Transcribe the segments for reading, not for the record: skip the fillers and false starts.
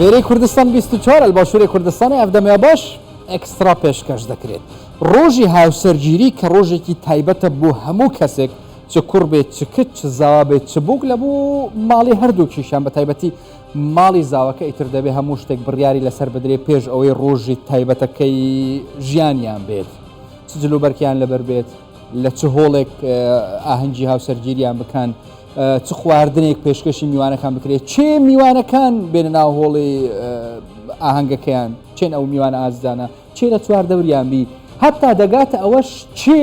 فێرەی کوردستان 24 ئەلباشووری کوردستانی ئەفدەمێ باش ئەکسترا پێشکەش دەکرێت ڕۆژی هاوسەرگیری کە ڕۆژێکی تایبەتە بۆ هەموو کەسێک چ کوڕ بێت چ کچ چ زاوا بێت چ بووک لە بۆ ماڵی هەردووکیشان بە تایبەتی ماڵی زاوەکە ئیتر دەبێ هەموو شتێک بڕیاری لەسەر بدرێ پێش ئەوەی ڕۆژی تایبەتەکەی ژیانیان بێت چ جلوبەرکیان لەبەر بێت لە چ هۆڵێک ئاهەنگی هاوسەرگیریان بکەن چ خواردنێک پێشکەشی میوانەکان بکرێت چێ میوانەکان بێنە ناو هۆڵی ئاهەنگەکەیان چێن ئەو میوانە ئازدانە چێ لە چواردەوریان بی هەتا دەگاتە ئەوەش چێ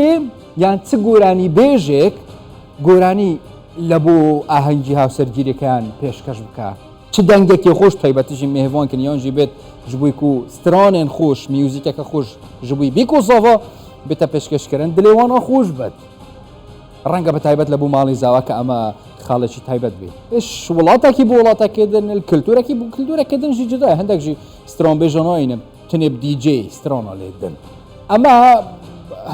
یان چ گۆرانی بێژێک گۆرانی لە بۆ ئاهەنگی هاوسەرگیریەکان پێشکەش بکە چ دەنگێکی خۆش تایبەتیژی میهێڤۆنکن یانژی بێت ji bo ku stranên xweş müzîkeke xweş ji bo bîko zava bête pêşkeşkirin dilê wan a xweş bed renga bi taybet li bo malê zawake ema xalekî taybet bê iş welatekî bi welatekê din kulturekî bi kulturekê din jî cuda ye hindek jî stranbêjan ayînin tinê bi DJ strana lê din ema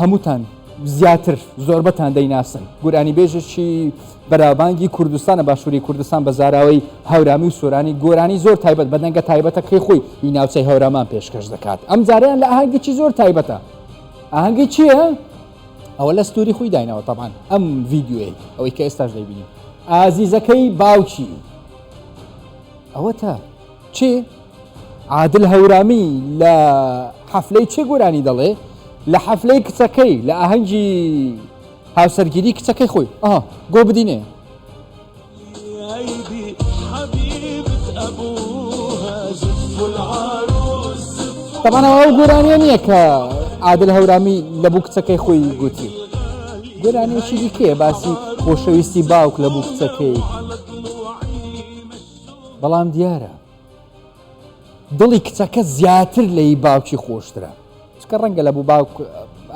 hemûtan زیاتر زۆربەتان دەیناسن گورانی بێژێکی بەرابانگی کوردستانە باشووری کوردستان بە زاراوەی هەورامی و سۆرانی گۆرانی زۆر تایبەت بەدەنگە تایبەتەکەی خۆی هی ناوچەی هەورامان پێشکەش دەکات ئەم جاریان لە ئاهەنگێکی زۆر تایبەتە ئاهەنگی چییە؟ ئەوە لە ستوری خۆی داینەوە تەبعاً ئەم ڤیدیۆی ئەوەی کە ئێستاش دەیبینین ئازیزەکەی باوکی ئەوە تا چێ؟ عادل هەورامی لە حەفلەی چێ گۆرانی دەڵێ؟ لە حەفلەی کچەکەی لە ئاهەنگی هاوسەرگیری کچەکەی خۆی گۆ بدینێ تەمانەوە ئەو گۆرانیە نییە کە عادل هەورامی لە بوو کچەکەی خۆی گوتی گۆرانیەکی دیکەیە باسی خۆشەویستی باوک لە بوو کچەکەی بەڵام دیارە دڵی کچەکە زیاتر لەی باوکی خۆشترە چکە ڕەنگە لە بوو باوک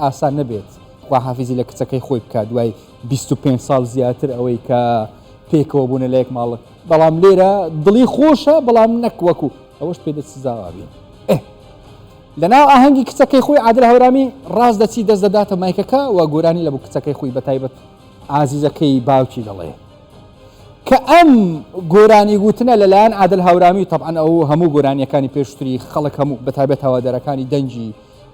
ئاسان نەبێت خوا حافیزی لە کچەکەی خۆی بکات دوای 25 ساڵ زیاتر ئەوەی کە پێکەوە بوونە لە یەک ماڵک بەڵام لێرە دڵی خۆشە بەڵام نەک وەکو ئەوەش پێ دەسزاوا بێ لەناو ئاهەنگی کچەکەی خۆی عادل هەورامی ڕاز دەچی دەست دەداتە مایکەکە و گۆرانی لە بوو کچەکەی خۆی بە تایبەت ئازیزەکەی باوکی دەڵێ کە ئەم گۆرانی گوتنە لەلایەن عادل هەورامی تەبعاً ئەو هەموو گۆرانیەکانی پێشتری خەڵک هەموو بە تایبەت هەوادارەکانی دەنجی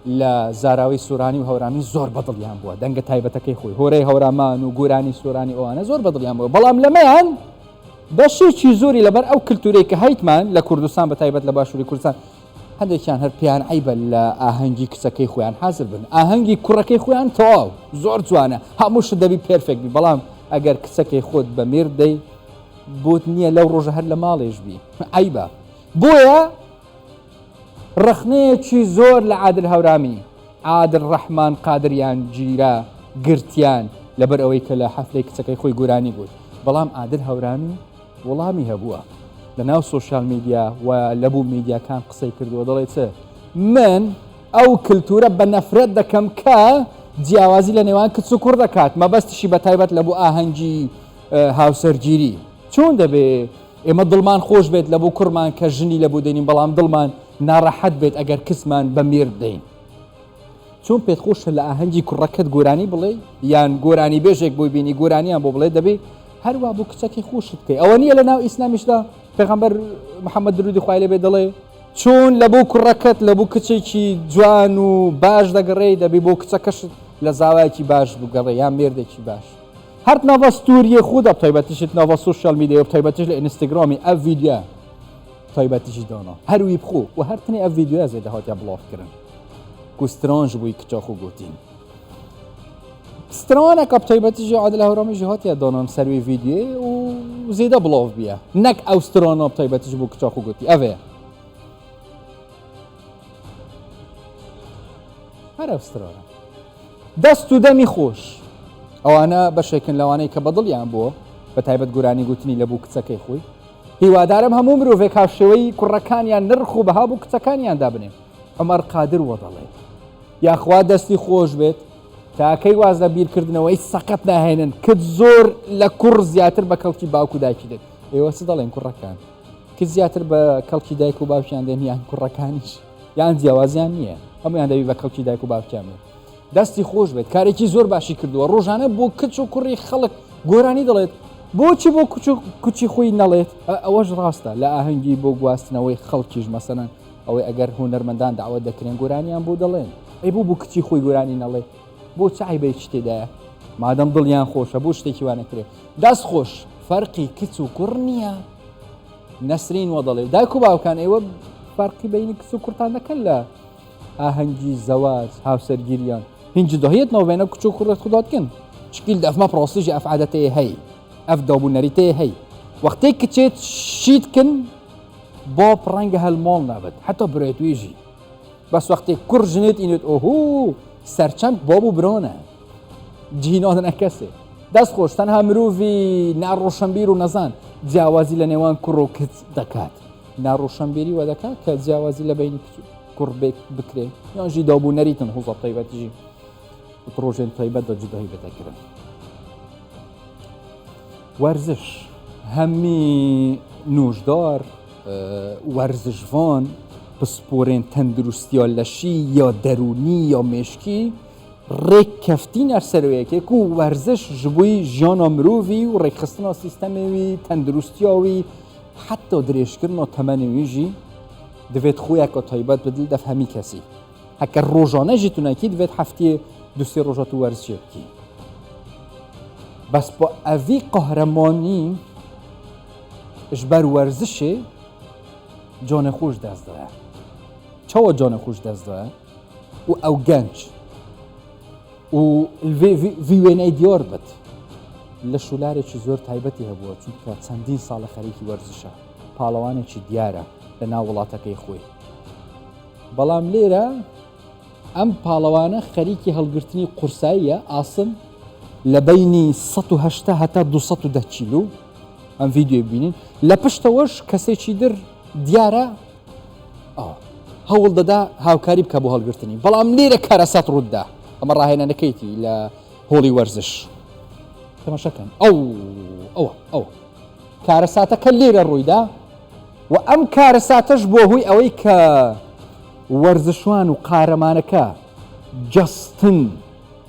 لە زاراوی سۆرانی و هەورامی زۆر بەدڵیان بووە دەنگە تایبەتەکەی خۆی هۆرەی هەورامان و گۆرانی سۆرانی ئەوانە زۆر بەدڵیان بووە بەڵام لەمەیان بەشێکی زۆری لەبەر ئەو کللتورەی کە هەیتمان لە کوردستان بە تایبەت لە باشووری کوردستان هەندێکیان هەر پێیان عیبە لە ئاهەنگی کچەکەی خۆیان حازر بن ئاهەنگی کوڕەکەی خۆیان تەواو زۆر جوانە هەمووش دەبی پێرفێکبی بەڵام ئەگەر کچەکەی خۆت بە مێر دەی بۆت نییە لەو ڕۆژە هەر لە ماڵێش بی عیبە بۆیە ڕخنەیەکی زۆر لە عادل هەورامی عادل ڕەحمان قادریان گیرا گرتیان لەبەر ئەوەی کە لە حەفلەی کچەکەی خۆی گۆرانی گوت بەڵام عادل هەورامی وەڵامی هەبووە لە ناو سۆشیال میدیا و لە بوو میدیاکان قسەی کردووە دەڵێت چ من ئەو کللتورە بە نەفرەت دەکەم کە جیاوازی لە نێوان کچ و کوڕ دەکات مەبەستیشی بە تایبەت لە بوو ئاهەنگی هاوسەرگیری چۆن دەبێ ئێمە دڵمان خۆش بێت لە بوو کوڕمان کە ژنی لە بوو دێنین بەڵام دڵمان ناڕەحەت بێت ئەگەر کسمان بە مێر دەین چۆن پێت خۆشە لە ئاهەنگی کوڕەکەت گۆرانی بڵێ یان گۆرانی بێژێک بۆی بینی گۆرانیان بۆ بڵێ دەبێ هەروە بۆ کچەکەی خۆشت بکەی ئەوە نییە لە ناو ئیسلامیشدا پێغەمبەر محەممەد درودی خوای لێ بێ دەڵێ چۆن لە بۆ کوڕەکەت لە بوو کچێکی جوان و باش دەگەڕێ دەبێ بۆ کچەکەشت لە زاوایەکی باش بگەڕێ یان مێردێکی باش هەر ناوە ستوریە خودە تایبەتیشت ناوە سوشیال میدیا تایبەتیش لە ئینستاگرامی ئەو ڤیدیۆ تایبەتیشی دانا هەروی بخۆ و هەرتنی ئەو ڤیدیۆ زێدە هاتیا بڵاوکردن گوسترانژ بووی کچاخ و گوتین سترانەکە تایبەتیژی عادل هەورامی هاتیا دانان سەروی ڤیدیۆ و زێدە بڵاو بیە نەک ئەو سترانە تایبەتیش بوو کچاخ و گوتی ئەوێ هەر ئەو سترانە دەست و دەمی خۆش ئەوانە بەشێکن لەوانەی کە بەدڵیان بووە بە تایبەت گۆرانی گوتنی لە بوو کچەکەی خۆی هیوادارم هەموو مرۆڤێک هاوشێوەی کوڕەکانیان نرخ و بەها بوو کچەکانیان دابنێن ئەمەر قادر وە دەڵێ یاخوا دەستی خۆش بێت تاکەی واز لە بیرکردنەوەی سەقەت ناهێنن کت زۆر لە کوڕ زیاتر بە کەڵکی باوک و دایکی دێت ئێوە چ دەڵێن کوڕەکان کت زیاتر بە کەڵکی دایک و باوکیان دێن یان کوڕەکانیش یان جیاوازیان نییە هەمویان دەبی بە کەڵکی دایک و باوکیان بێت دەستی خۆش بێت کارێکی زۆر باشی کردووە ڕۆژانە بۆ کچ و کوڕی خەڵک گۆرانی دەڵێت بۆچی بۆ کوچی خۆی نەڵێت ئەوەش ڕاستە لە ئاهەنگی بۆ گواستنەوەی خەڵکیش مەسەنەن ئەوەی ئەگەر هونەرمەندان داوە دەکرێن گۆرانیان بۆ دەڵێن ئەی بوو بوو کچی خۆی گۆرانی نەڵێ بۆ چایبەی شتێدایە مادەم دڵیان خۆشە بۆ شتێکی وانەکرێت دەست خۆش فەرقی کچ و کوڕ نییە نەسرین وە دەڵێ دایک و باوکان ئێوە فەرقی بینی کچ و کوڕتان دەکەن لە ئاهەنگی زەواج هاوسەرگیریان هینجی دەهێتنەوە بینە کچ و کوڕت خوداتکن شکیل دەفمە پرۆسیژی ئەف عادەتەیە هەی ئەف دابوونەریتەیە هەی وەختەی کچێت شیتکن بۆ پڕەنگە هەلمۆڵ نابێت حتا برێتویژی بەس وەختێک کوڕ ژنێت ئینێت ئۆهوو سەرچەند بۆ بوو برۆنە جینۆدنە کەسێ دەست خۆش تەنها مرۆڤی ناڕۆشنبیر و نەزان جیاوازی لە نێوان کوڕ و کچ دەکات ناڕۆشنبیری وە دەکات کە جیاوازی لە بینی کوڕ بکرێ یانژی دابوونەریتن هوزە تایبەتیژی پرۆژێن تایبەت دە جودایی بەدەکردن وەرزش هەمی نوژدار وەرزشڤان پسپۆرێن تەندروستیە لەشی یا دەرونی یا مێشکی ڕێککەفتینە سەرۆیەکێک و وەرزش ji بووی ژیانە مرۆڤی و ڕێکخستنە سیستەمێوی تەندروستیاوی حتا درێژکردنەوە تەمەنێویژی دەبێت خۆیەکە تایبەت بدل دەف هەمی کەسی هەکە ڕۆژانەژی تونەکی دەبێت هەفتێ دوسێ ڕۆژەت و وەرزشێکی بەس بۆ ئەڤی قەهرەمانی ژبەر وەرزشێ جۆنە خۆش دەستدەوە چاوە جۆنە خۆش دەستدەوە و ئەو گەنج و ڤی وێنەی دیۆر بێت لە شولارێکی زۆر تایبەتی هەبووە چونکە چەندین ساڵە خەریکی وەرزشە پاڵەوانێکی دیارە لە ناو وڵاتەکەی خۆی بەڵام لێرە ئەم پاڵەوانە خەریکی هەڵگرتنی قورساییە ئاسن لە بینی 180 هەتا 210 کیلو ئەم ڤیدیۆ ببینین لە پشتەوەش کەسێکی در دیارە هەوڵ دەدا هاوکاری بکە بۆ هەڵگرتنی بەڵام لێرە کارەسات ڕوودا ئەمە ڕاهێنانەکەیتی لە هۆڵی وەرزش تەماشاکەن ئەوە کارەساتەکە لێرە ڕوویدا و ئەم کارەساتەش بۆ هۆی ئەوەی کە وەرزشوان و قارەمانەکە جەستن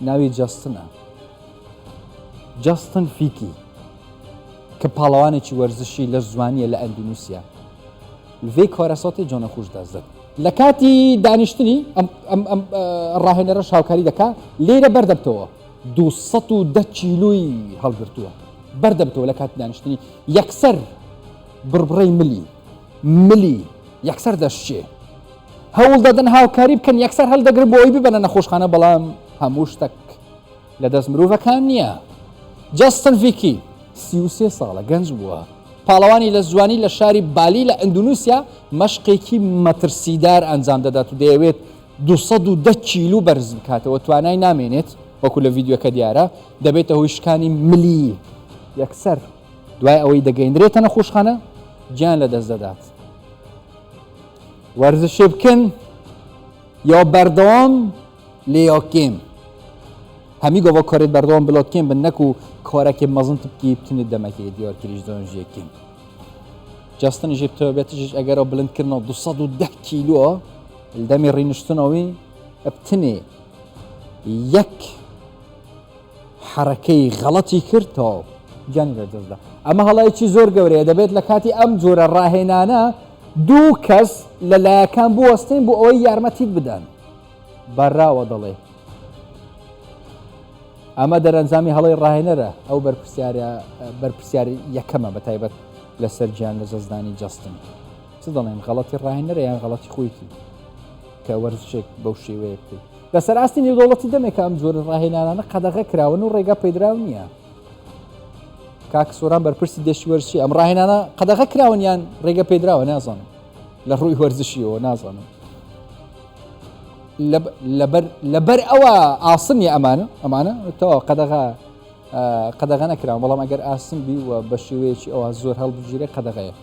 ناوی جەستنە جەستن فیکی کە پاڵەوانێکی وەرزشی لە زوانیە لە ئەندونوسیا لێ کارەساتی جۆنە خۆش دەزدەن لە کاتی دانیشتنی ئەم ڕاهێنەرەش هاوکاری دەکات لێرە بەردەبتەوە 210 کیلۆی هەڵگرتووە بەردەبتەوە لە کاتی دانیشتنی یەکسەر بڕبڕەی ملی یەکسەر دەشتێ هەوڵ دەدەن هاوکاری بکەن یەکسەر هەڵدەگرن بۆ ئەوی ببەنە نەخۆشخانە بەڵام هەموو شتێک لە دەست مرۆڤەکان نییە جەستن ڤیکی 33 ساڵە گەنج بووە پاڵەوانی لە زوانی لە شاری بالی لە ئەندونوسیا مەشقێکی مەترسیدار ئەنجام دەدات و دەیەوێت 210 کیلو بەرز بکاتەوە توانای نامێنێت وەکو لە ڤیدیۆکە دیارە دەبێتە هۆی شکانی ملی یەکسەر دوای ئەوەی دەگەیندرێتە نەخۆشخانە گیان لە دەست دەدات وەرزشێ بکەن یا بەردەوام لێ یاکێم هەمی گۆڤە کارێت بەردەوام بڵاتکێم بن نەک و کارێکی مەزن بکی بتونێت دەمەکەی دیار کریش دۆنژیەکەیم جەستنی ژێ بتەوە بێتیش ئەگەرە بلندکردنەوە 210 کیلۆ دەمی ڕینشتنەوەی بتنێ یەک حرەکەی غەڵەتی کرد تەواو گیانی لە دەستدا ئەمە هەڵایەکی زۆر گەورەیە دەبێت لە کاتی ئەم جۆرە ڕاهێنانە دوو کەس لە لایەکان بوەستین بۆ ئەوەی یارمەتیت بدەن بەڕاوە دەڵێ ئەمە دەرەنجامی هەڵی ڕاهێنەرە ئەو بەرپرسیاری یەکەمە بە تایبەت لەسەر گیان لە جەزدانی جەستن چ دەڵێن غەڵەتی ڕاهێنەرە یان غەڵەتی خۆیتی کە وەرزشێک بەو شێوەیە بکەیت لەسەر ئاستی نێودەوڵەتی دەمێک ئەم جۆرە ڕاهێنانانە قەدەغە کراون و ڕێگا پەیدراو نییە کاک سۆران بەرپرسی دێشی وەرزشی ئەم ڕاهێنانە قەدەغە کراون یان ڕێگە پەیدراوە نازانم لە ڕووی وەرزشیەوە نازانم لەبەر ئەوە ئاسنیە ئەمانە تەواو قەدەغە نەکراون بەڵام ئەگەر ئاسن بی و بە شێوەیەکی ئەوە زۆر هەڵبژێرە قەدەغەیە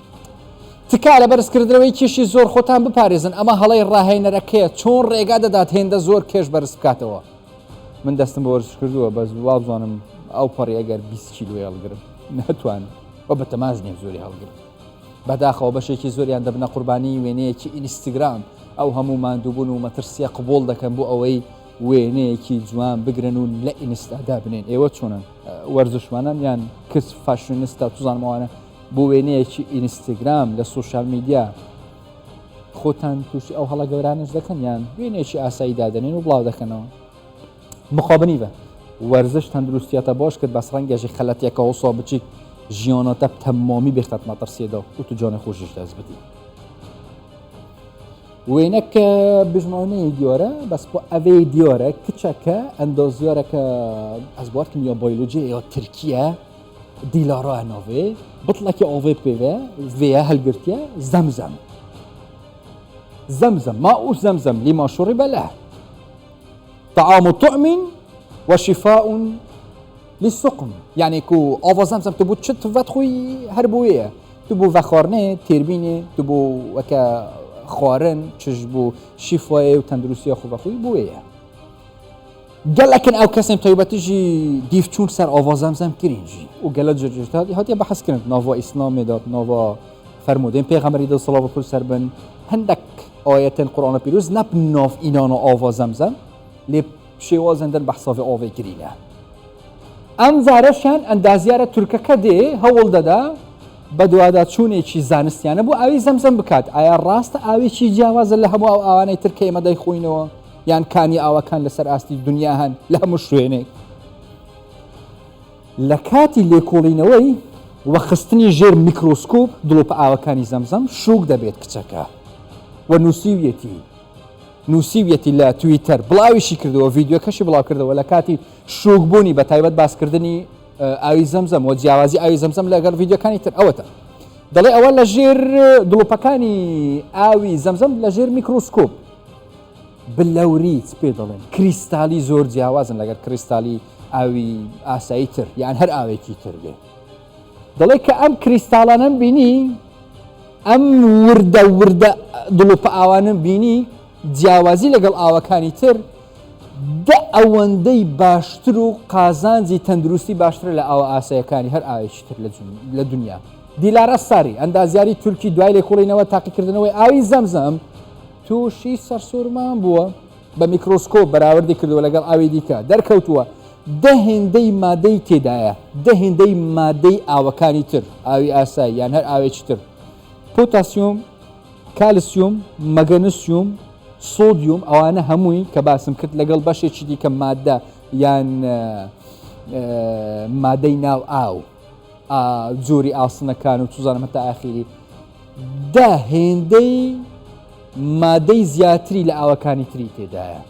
تکا لە بەرزکردنەوەی کێشی زۆر خۆتان بپارێزن ئەمە هەڵەی ڕاهێنەرەکەیە چۆن ڕێگا دەدات هێندە زۆر کێش بەرز بکاتەوە من دەستم بە وەرزش کردووە بەس وا بزانم ئەو پەڕی ئەگەر 20 کیلۆی هەڵگرم ناتوانم بە بەتەماژ نیم زۆری هەڵگرم بەداخەوە بەشێکی زۆریان دەبنە قوربانی وێنەیەکی ئینستاگرام ئەو هەموو ماندووبوون و مەترسیە قبول دەکەن بۆ ئەوەی وێنەیەکی جوان بگرن و لە ئینستادا بنێن ئێوە چۆنن وەرزشوانان یان کەس فاشنیستە توزانمەوانە بۆ وێنەیەکی ئینستاگرام لە سوۆشال میدیا خۆتان تووشی ئەو هەڵە گەورانش دەکەن یان وێنێکی ئاسایی دادەنێن و بڵاو دەکەنەوە مخابنیڤە وەرزش تەندروستیەتە باش کرد بەس ڕەنگێکی خەلەتێکە وسا بچیک ژیانەتە تەمامی بێختەت مەترسیێدا و تو جانە خۆشیش دەست بدی وێنەک بژمانەیە دیۆرە بەس بۆ ئەوەی دیۆرە کچەکە ئەندۆزیۆرەکە ئەس بوارکم یا بایۆلۆجی یا ترکیە دیلارە ناوێ بڵێکی ئاوێ پێوێ وێە هەلگرتیە زەمزەم زمزم ماء زمزم لما شرب له طعام طعم وشفاء للسقم يعني كو آوا زمزم تبو تشت فتخوي هربوية تبو وخارنه تربينه تبو وكا خارن تشبو شفاء وتندرسية خو بخوي بوية قال لكن او كسم طيبة تجي ديفتشون سر آوا زمزم كرينجي وقالت جرجت هاتي بحث كنت نوفا اسلامي دات نوفا فرمودين پیغمبری دو صلوات الله سر بن هندك آية القرآن بيروز نبناف إنانا آوا زمزم لب شوازن در بحثاف آوه گرینه ام زارشان اندازیار ترکه کده هول داده بدوادات چونه چی زانستیانه بو آوی زمزم بکات آیا راست آوی چی جواز لهمو او آوانه ترکه مدای خوینو یان کانی آوا کان لسر آستی دنیا هن لهمو شوینه لکاتی لیکولینوی وخستنی جیر میکروسکوب دلوپ آوا کانی زمزم شوک دبیت کچکه و نووسیویەتی لە تویتەر بڵاویشی کردەوە ڤیددیو کەشی بڵاو کردەوە لە کاتی شوکبوونی بە تایبەت باسکردنی ئاوی زەمزەم و جیاوازی ئاوی زەمزەم لەگەڵ ڤیددیۆکانی تر ئەوەتە دەڵێ ئەوە لە ژێر دڵۆپەکانی ئاوی زەمزەم لە ژێر میکرۆسکۆپ بلەوریت پێ دەڵێن کریستالی زۆر جیاوازن لەگەر کریستالی ئاوی ئاسایی تر یان هەر ئاوێکی تر بێ دەڵێ کە ئەم کریستاڵانم بینی ئەم وردە دڵۆپە ئاوانم بینی جیاوازی لەگەڵ ئاوەکانی تر دە ئەوەندەی باشتر و قازانجی تەندروستی باشتر لە ئاوە ئاسایەکانی هەر ئاوێکی تر لە دنیا دیلارە ساری ئەندازیاری تورکی دوای لێکۆڵینەوە تاقیکردنەوەی ئاوی زەمزەم تووشی سەرسوورمان بووە بە میکرۆسکۆپ بەراوردی کردووە لەگەڵ ئاوی دیکە دەرکەوتووە دە هێندەی مادەی تێدایە دە هێندەی مادەی ئاوەکانی تر ئاوی ئاسایی یان هەر ئاوێکی تر پۆتاسیۆم کالسیۆم مەگەنسیۆم سۆدیۆم ئەوانە هەمووی کە باسم کرد لەگەڵ بەشێکی دیکە مادە یان مادەی ناو ئاو جۆری ئاسنەکان و توزانم هەتا ئاخیری دە هێندەی مادەی زیاتری لە ئاوەکانی تری تێدایە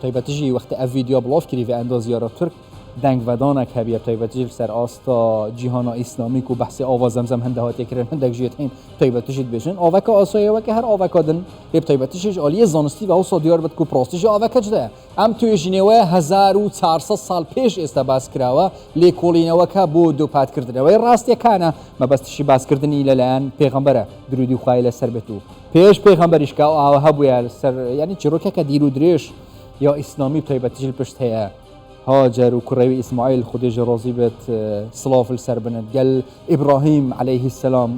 تایبەتیژی وەختە ئەv ڤیددیۆ بڵاو کردی بە ئەندۆزیۆرە تورک دەنگڤەدانێک هەبیە تایبەتیژ سەر ئاستا جیهانا ئیسلامیک و بەحسی ئاوا زەمزەم هەندە هاتێکردن هەندێک ژێت هەین تایبەتیژیت بێژن ئاوەکە ئاسایەوەکە هەر ئاوەکەدن لێب تایبەتیژیش ئالیە زانستی و ئەوسا دیار بێت و پرۆستیژی ئاوەکەش دەیە ئەم توێژینەوەی 1400 ساڵ پێش ئێستا باس کراوە لێکۆڵینەوەکە بۆ دووپاتکردنەوەی ڕاستیەکانە مەبەستیشی باسکردنی لەلایەن پێغەمبەرە درودی و خوای لەسەر بێت و پێش پێغەمبەریش کە ئاوە هەبووە سەر یعنی چیرۆکێکە دیر و درێژ یا ئیسلامی تایبەتیژ پشت هەیە هاجر و کوڕەوی ئیسماعیل خودێژە ڕۆزی بێت سڵاف لەسەر بنت گەل ئیبراهیم عەلەیهی السەلام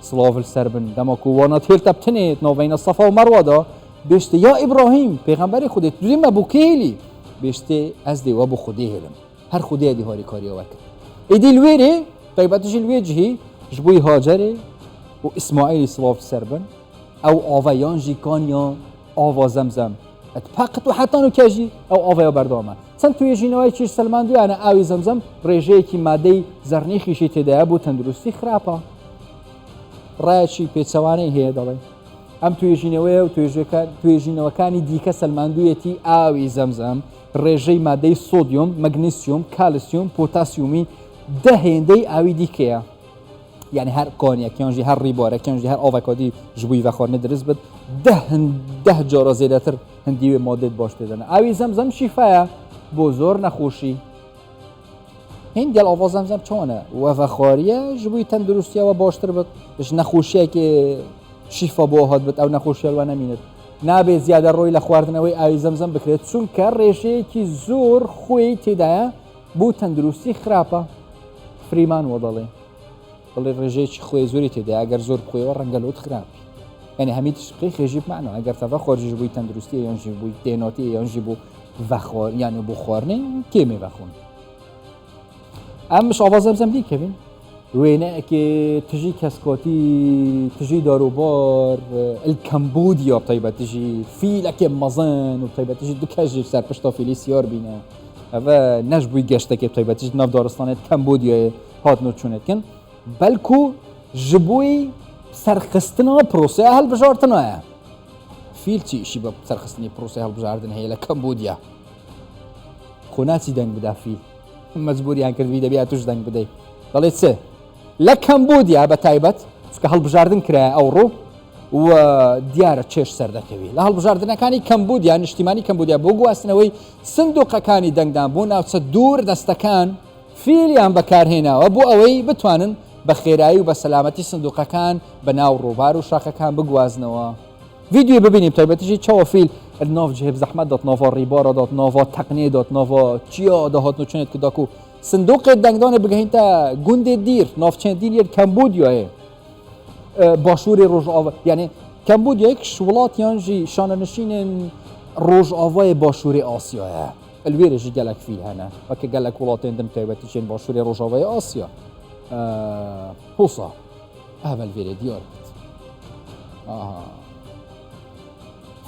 سڵاف لەسەر بن دەمەکو وانە تێلتە بتنێت ناوبەینە سەفا و مەڕوادا بێشتێ یا ئیبراهیم پێغەمبەری خودێت دوێمە بۆ کێلی بێشتێ ئەس دێوە بۆ خودێ هێلم هەر خودێ دی هاری کاریەوە کرد ئیدی لوێرێ تایبەتیژی لوێ جهی ji بۆی هاجرێ و ئیسماعیلی سڵاف لەسەر بن ئەو ئاڤەیان ژی کانیا ئاوا زەمزەم اتفاقت و حتان و کەژی ئەو ئاڤەیە بەردەوامە چەند توێژینەوەیکیش سەلماندویانە ئاوی زەمزەم ڕێژەیەکی مادەی زەرنیخیشی تێدایە بۆ تەندروستی خراپە ڕایەکی پێچەوانەی هەیە دەڵێ ئەم توێژینەوەیە و توێژینەوەکانی دیکە سەلماندوویەتی ئاوی زەمزەم ڕێژەی مادەی سۆدیۆم مەگنیسیۆم کالسیۆم پۆتاسیۆمی دە هێندەی ئاوی دیکەیە یعنی هەر کۆنیەکیانژی هەر ڕیبارەکیانژی هەر ئاڤەکادی ji بووی vexwarinê dirist bit deh cara zêdetir hindî wê madê baş tê dene avî zemzem şîfeya bo zor nexweşî hîn gel ava zemzem çawan e we vexwariye ji bo tendurustiya we baştir bit ji nexweşiyekê şîfa bo hat bit ew nexweşiya we nemînit nabê ziyade roy li xwaردنەوەی avî zemzem bikirêt çûnke rêşeyekî zor xwê têdaye bo tendurustî xirapa Frîman we dalê بڵێ ڕێژەیەکی خۆی زۆری تێدا ئەگەر زۆر بخۆیەوە ڕەنگە لۆت خراپی يعني هميتش بقي خيجيب معنا اگر تفا خارجي بوي تندرستي ينجي بوي ديناتي ينجي بو وخور يعني بو خورني كيمي وخون ام مش آواز بزم دي كيفين وينه كي تجي كاسكوتي تجي داروبار الكمبوديا بطيبة تجي فيل اكي مزان وبطيبة تجي دكاجي سر پشتا فيلي سيار بينا هذا نجبوي گشتكي بطيبة تجي ناف دارستان كمبوديا هات نوچونت كن بلكو جبوي سرخستنا بروسه هل بجارتنا فيل چی اشی با سرخستنی پروسه هل بجاردن هی لكمبوديا خوناتي دنگ بدا فيل مجبوري هن کرد ويدا بياتوش دنگ بدي ضليت سه لكمبوديا بتايبت سكه هل بجاردن كرا اورو و ديار تشيش سردكوي لا هل بجاردن كاني كمبوديا اجتماعي كمبوديا بوغو اسنوي صندوق كاني دنگدان بونا دور دستكان فيليان بكار هنا وابو اوي بتوانن بخيراي وبسلامتي صندوق كان بناو روبار وشاخه كان بغوازنوا فيديو ببيني بتايبتي تشوا فيل النوف جهب زحمت دات نوفا ريبارا دات نوفا تقنيه دات نوفا تشيا دهات نوچنت كداكو صندوق دنگدان بگهینتا گوند دیر ناف چندین یر کمبودیا هی باشور روجاوا يعني كمبوديا یک شولات يانجي شاننشين روجاوا باشور آسيا الويرج قالك فيه هنا وكي قالك ولاتين دم تايبتيشين باشور روجاوا آسيا حوصا هذا الويرج ديار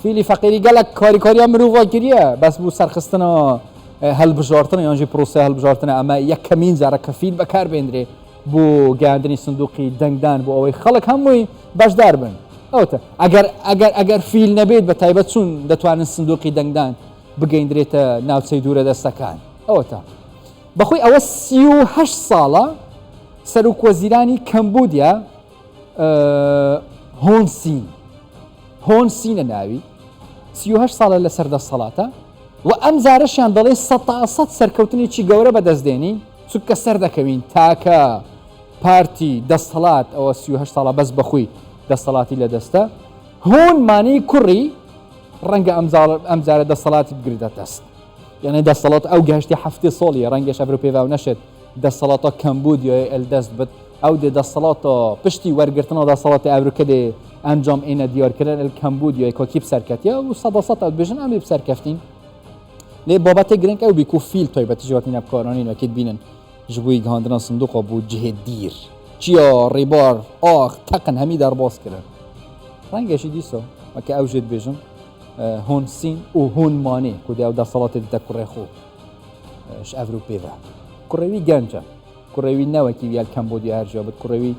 فيلي فقيري قالك كاري مروفا كريا بس بو سرخستنا هل بجارتنا يانجي بروسه هل بجارتنا اما یک کمین زاره کفیل بکار بندره بو گاندنی صندوقی دنگدان بو اوی خلق هموی باشدار بن اوتا اگر فیل نبید بتایبت چون دتوانن صندوقی دنگدان بگیندره تا ناو سیدوره دستکان اوتا بخوی او 38 ساله سروک وزیرانی کمبودیا هون سین ناوی 38 ساله لسر دستلاته و ام زارشیان دڵێ سەد سەرکەوتنێکی گەورە بەدەستدێنی چونکە سەردەکەوین تاکە پارتی دەسەڵات ئەوە 38 ساڵە بەس بەخۆی دەسەڵاتی لە دەستە هۆن مانەی کوڕی ڕەنگە ئەم زارە دەسەڵاتی بگردە دەست یعنی دەسەڵات ئەو گەشتی هەفتەی ساڵی ڕەنگەش ئەڤرۆ پێواو نەشێت دەسەڵاتە کەمبودیای ئەلدەست بێت ئەو دێ دەسەڵاتە پشتی وەرگرتنەوە دەسەڵاتی ئەڤروکە دێ ئەنجام ئینە دیارکردن الکەمبودیای کۆکی بسەرکەتیە و سەدەسەد بێژن ئەمی بسەرکەفتین ليه بابات جرينك أو بيكون فيل طيب تجواتنا بكارانين أكيد بينن جبوي جهاندنا صندوق أبو جهة دير تيا ريبار تقن همي دار باس كرن رنجش ديسا أكيد أوجد بيجن هون سين وهون ماني كودي أو دا صلاة دي كوري خو إيش أوروبي ذا كوريوي جانجا كوريوي نواكي بيا الكمبوديا أرجع بد كوريوي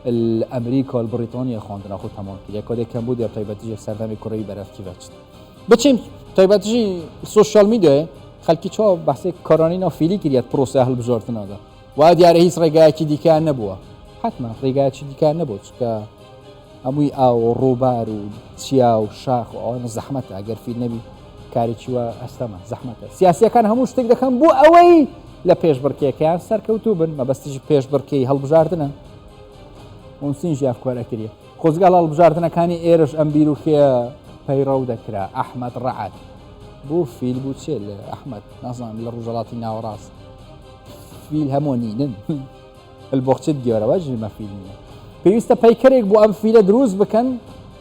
الأمريكا البريطانيا خاندنا خو تمام كده كودي كمبوديا طيب تيجي سردمي كوريوي برات كيفاتش بتشيم تایبەتیژی سوشال میدیای خەڵکی چۆ بەحسێک کۆرانینا فیلی کردیات پرۆسە هەڵبژاردنەوە وا دیارە هیچ ڕێگایەکی دیکە نەبووە حتما ڕێگایەکی دیکە نەبوو چکە هەمووی ئاو ڕووبار و چیا و شاخ و ئەوانە زەحمەتە ئەگەر فیل نەبی کارێکی وە ئەستەمە زەحمەتە سیاسیەکان هەموو شتێک دەکەن بۆ ئەوەی لە پێشبڕکێکیان سەرکەوتوو بن مەبەستیژی پێشبڕکێی هەڵبژاردنە ئۆنسینژی ئەفکارەکردیە خۆزگا هەڵبژاردنەکانی ئێرەش ئەم بیرروخێ پەیڕەو دەکرا ئەحمەد ڕەعەت بۆ فیل بوو چێ لە ئەحمەد نازانم لە ڕۆژهەڵاتی ناوەڕاست فیل هەموو نینن البۆخچت گێوەرەوە ژمە فیل نییە پێویستە پەیکەرێک بۆ ئەم فیلە دروست بکەن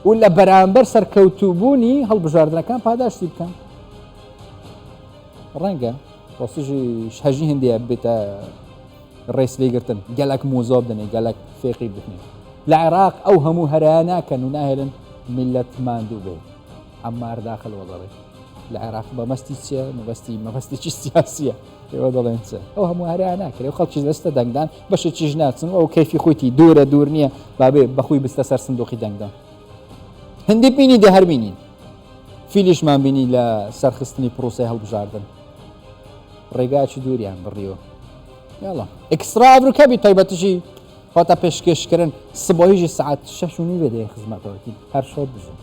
و لە بەرامبەر سەرکەوتوبوونی هەڵبژاردنەکان پاداشتی بکەن ڕەنگە ڕاستیژی هەژی هەندێ بێتە ڕێس لێگرتن گەلک مۆزۆ بدەنێ گەلک فێقی بکەنێ لە عێراق ئەو هەموو هەرایە ناکەن و ناهێنن ملت ماندوو بێ ئەمار داخل وەڵەڕێ لە عێراق بەمەستی چیە مەبەستێکی سیاسیە ئێوە دەڵێن چ ئەو هەموو هەرایە ناکرێ و خەڵکی دەستە دەنگدان بەشێکیش ناچن ئەو کەیفی خۆیتی دوور نییە بابێ بەخۆی بستە سەر سندوقی دەنگدان هەندێک بینی دێ هەر بینین فیلیشمان بینی لە سەرخستنی پرۆسەی هەڵبژاردن ڕێگایکی دووریان بڕیوە یاڵا ئێکسترا ئەڤروکە بی تایبەتیژی هاتە پێشکەشکردن سبەیژی سەعات 6:30 بێ خزمەتەوەتی هەر شەو بژن